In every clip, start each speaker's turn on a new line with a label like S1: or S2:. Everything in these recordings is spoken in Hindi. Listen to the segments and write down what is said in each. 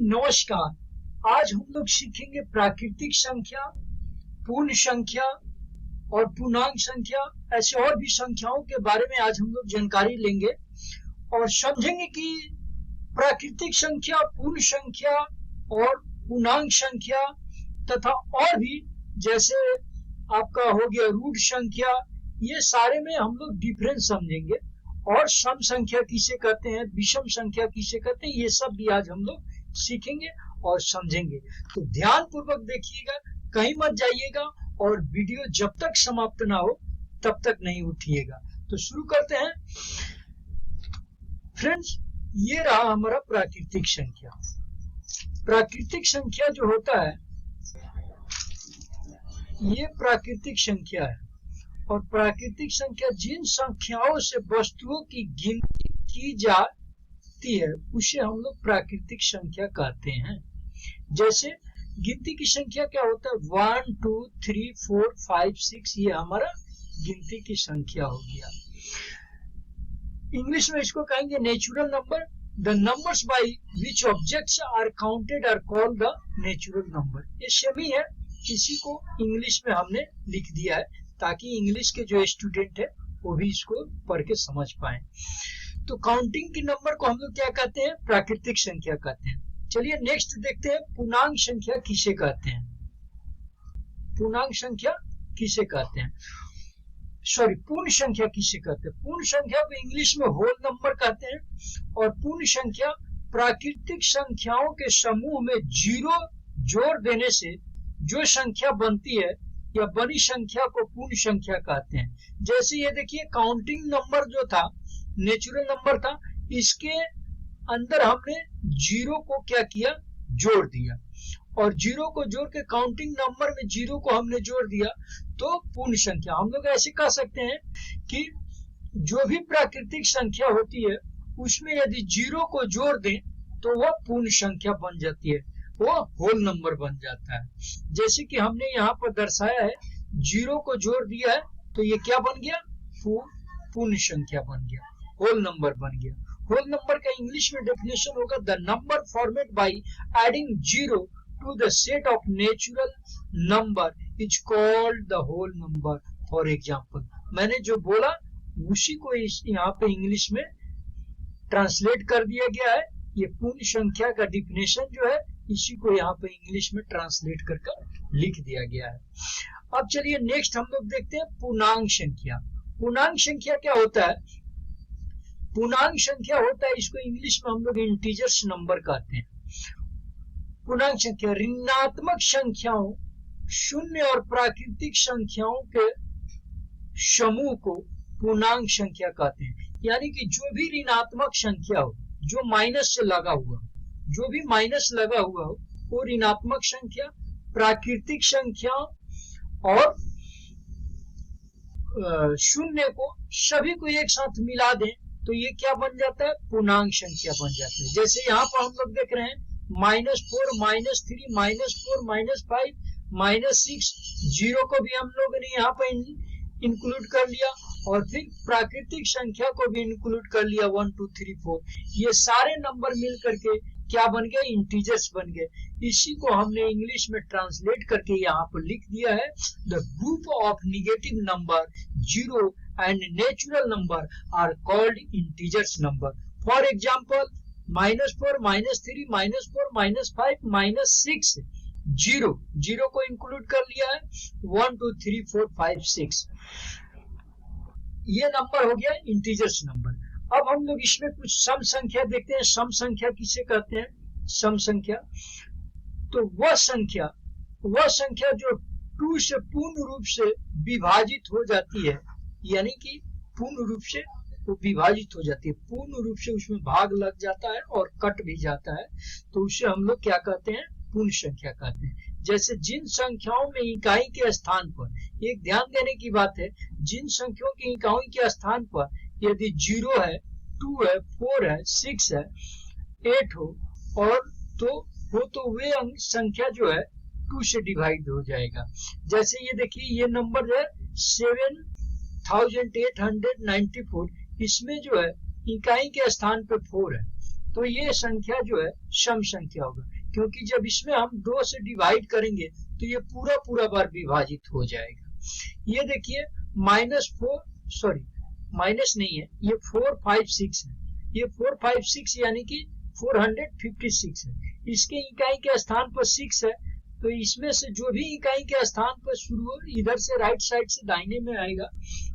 S1: नमस्कार। आज हम लोग सीखेंगे प्राकृतिक संख्या, पूर्ण संख्या और पूर्णांक संख्या, ऐसे और भी संख्याओं के बारे में आज हम लोग जानकारी लेंगे और समझेंगे कि प्राकृतिक संख्या, पूर्ण संख्या और पूर्णांक संख्या तथा और भी जैसे आपका हो गया रूट संख्या, ये सारे में हम लोग डिफरेंस समझेंगे और सम संख्या किसे कहते हैं, विषम संख्या किसे कहते हैं, ये सब भी आज हम लोग सीखेंगे और समझेंगे। तो ध्यान पूर्वक देखिएगा, कहीं मत जाइएगा और वीडियो जब तक समाप्त ना हो तब तक नहीं उठिएगा। तो शुरू करते हैं फ्रेंड्स। ये रहा हमारा प्राकृतिक संख्या। प्राकृतिक संख्या जो होता है ये प्राकृतिक संख्या है और प्राकृतिक संख्या जिन संख्याओं से वस्तुओं की गिनती की जाती है उसे हम लोग प्राकृतिक संख्या कहते हैं। जैसे गिनती की संख्या क्या होता है, 1 2 3 4 5 6, ये हमारा गिनती की संख्या हो गया। इंग्लिश में इसको कहेंगे natural number. The numbers by which objects are counted are called the natural number. ये सेम ही है, इसी को इंग्लिश में हमने लिख दिया है ताकि इंग्लिश के जो स्टूडेंट है वो भी इसको पढ़ के समझ पाए। तो काउंटिंग की नंबर को हम लोग क्या कहते हैं, प्राकृतिक संख्या कहते हैं। चलिए नेक्स्ट देखते हैं पूर्णांक संख्या किसे कहते हैं। पूर्णांक संख्या किसे कहते हैं, सॉरी पूर्ण संख्या किसे कहते हैं। पूर्ण संख्या को इंग्लिश में होल नंबर कहते हैं और पूर्ण संख्या प्राकृतिक संख्याओं के समूह में जीरो जोड़ देने से जो संख्या बनती है या बड़ी संख्या को पूर्ण संख्या कहते हैं। जैसे ये देखिए काउंटिंग नंबर जो था नेचुरल नंबर था, इसके अंदर हमने जीरो को क्या किया, जोड़ दिया और जीरो को जोड़ के काउंटिंग नंबर में जीरो को हमने जोड़ दिया तो पूर्ण संख्या। हम लोग ऐसे कह सकते हैं कि जो भी प्राकृतिक संख्या होती है उसमें यदि जीरो को जोड़ दें तो वह पूर्ण संख्या बन जाती है, वो होल नंबर बन जाता है। जैसे कि हमने यहाँ पर दर्शाया है, जीरो को जोड़ दिया है तो ये क्या बन गया, पूर्ण संख्या बन गया, होल नंबर बन गया। होल नंबर का इंग्लिश में डेफिनेशन होगा the number format by adding zero to the set of natural number is called the whole number. For example, मैंने जो बोला उसी को यहाँ पे इंग्लिश में ट्रांसलेट कर दिया गया है। ये पूर्ण संख्या का डिफिनेशन जो है इसी को यहाँ पे इंग्लिश में ट्रांसलेट कर लिख दिया गया है। अब चलिए नेक्स्ट हम लोग देखते हैं पूर्णांक संख्या। पूर्णांक संख्या क्या होता है, पूर्णांक संख्या होता है, इसको इंग्लिश में हम लोग इंटीजर्स नंबर कहते हैं। पूर्णांक संख्या ऋणात्मक संख्याओं, शून्य और प्राकृतिक संख्याओं के समूह को पूर्णांक संख्या कहते हैं। यानी कि जो भी ऋणात्मक संख्या हो, जो माइनस से लगा हुआ, जो भी माइनस लगा हुआ हो वो ऋणात्मक संख्या, प्राकृतिक संख्या और शून्य को सभी को एक साथ मिला दें तो ये क्या बन जाता है, पूर्णांक संख्या बन जाता है। जैसे यहाँ पर हम लोग देख रहे हैं -4 -3 -4 -5 -6, जीरो को भी हम लोगों ने यहाँ पर इंक्लूड कर लिया और फिर प्राकृतिक संख्या को भी इंक्लूड कर लिया 1 2 3 4। ये सारे नंबर मिल करके क्या बन गए, इंटीजर्स बन गए। इसी को हमने इंग्लिश में ट्रांसलेट करके यहाँ पर लिख दिया है the group of negative number zero and natural number are called integers number. For example -4 -3 -4 -5 -6, zero को इंक्लूड कर लिया है 1 2 3 4 5 6, ये नंबर हो गया इंटीजर्स नंबर। अब हम लोग इसमें कुछ सम संख्या देखते हैं। सम संख्या किसे कहते हैं, सम संख्या तो वह संख्या जो 2 से पूर्ण रूप से विभाजित हो जाती है, यानी कि पूर्ण रूप से वो विभाजित हो जाती है, पूर्ण रूप से उसमें भाग लग जाता है और कट भी जाता है, तो उसे हम लोग क्या कहते हैं, पूर्ण संख्या कहते हैं। जैसे जिन संख्याओं में इकाई के स्थान पर, एक ध्यान देने की बात है, जिन संख्याओं की इकाई के स्थान पर यदि 0 है, 2 है, 4 है, 6 है, 8 हो और तो वे संख्या जो है 2 से डिवाइड हो जाएगा। जैसे ये देखिए, ये नंबर है 7894, इसमें जो है इकाई के स्थान पे 4 है तो ये संख्या जो है सम संख्या होगा, क्योंकि जब इसमें हम 2 से डिवाइड करेंगे तो ये पूरा पूरा बार विभाजित हो जाएगा। ये देखिए माइनस नहीं है, ये 456 है, ये 456 यानी कि 456 है। इसके इकाई के स्थान पर 6 है, तो इसमें से जो भी इकाई के स्थान पर शुरू हो इधर से राइट साइड से दाहिने में आएगा।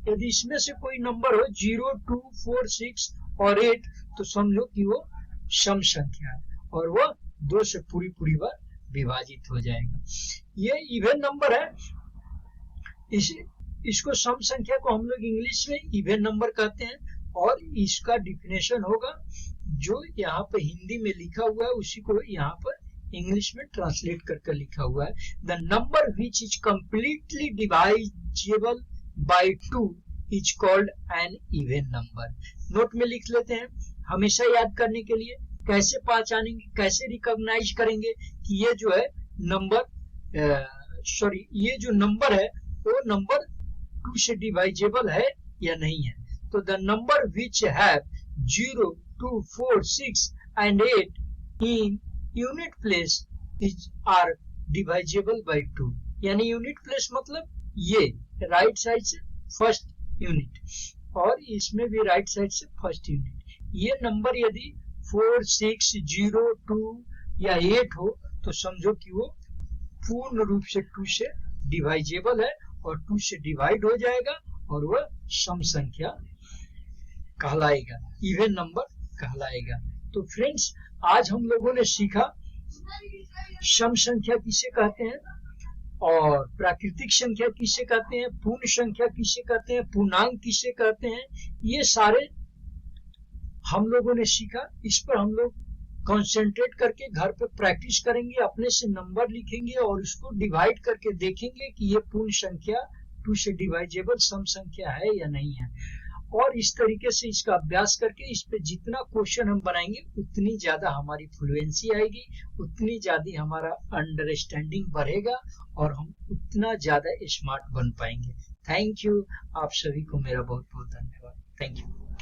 S1: यदि इसमें से कोई नंबर हो 0, 2, 4, 6 और 8 तो समझो कि वो सम संख्या है और वो 2 से पूरी पूरी बार विभाजित हो जाएगा। ये इवन नंबर है, इसको सम संख्या को हम लोग इंग्लिश में इवन नंबर कहते हैं, और इसका डिफिनेशन होगा जो यहाँ पर हिंदी में लिखा हुआ है उसी को यहाँ पर इंग्लिश में ट्रांसलेट करके लिखा हुआ है। The number which is completely divisible by 2 is called an even number. Note में लिख लेते हैं हमेशा याद करने के लिए, कैसे पहचानेंगे, कैसे रिकॉग्नाइज करेंगे कि ये जो है ये जो नंबर है वो नंबर 2 से डिवाइजेबल है या नहीं है। तो the number which have 0, 2, 4, 6 and 8 in unit place are divisible by 2, यानी यूनिट प्लेस मतलब ये राइट साइड से फर्स्ट यूनिट और इसमें भी राइट साइड से फर्स्ट यूनिट। ये नंबर यदि 4, 6, 0, 2 या 8 हो तो समझो कि वो पूर्ण रूप से 2 से डिवाइजेबल है और 2 से डिवाइड हो जाएगा और वह सम संख्या कहलाएगा, इवन नंबर कहलाएगा। तो फ्रेंड्स, आज हम लोगों ने सीखा सम संख्या किसे कहते हैं और प्राकृतिक संख्या किसे कहते हैं, पूर्ण संख्या किसे कहते हैं, पूर्णांक किसे कहते हैं, ये सारे हम लोगों ने सीखा। इस पर हम लोग कंसंट्रेट करके घर पे प्रैक्टिस करेंगे, अपने से नंबर लिखेंगे और उसको डिवाइड करके देखेंगे कि ये पूर्ण संख्या 2 से डिवाइजेबल सम संख्या है या नहीं है। और इस तरीके से इसका अभ्यास करके इस पे जितना क्वेश्चन हम बनाएंगे उतनी ज्यादा हमारी फ्लुएंसी आएगी, उतनी ज्यादा हमारा अंडरस्टैंडिंग बढ़ेगा और हम उतना ज्यादा स्मार्ट बन पाएंगे। थैंक यू, आप सभी को मेरा बहुत बहुत धन्यवाद। Thank you.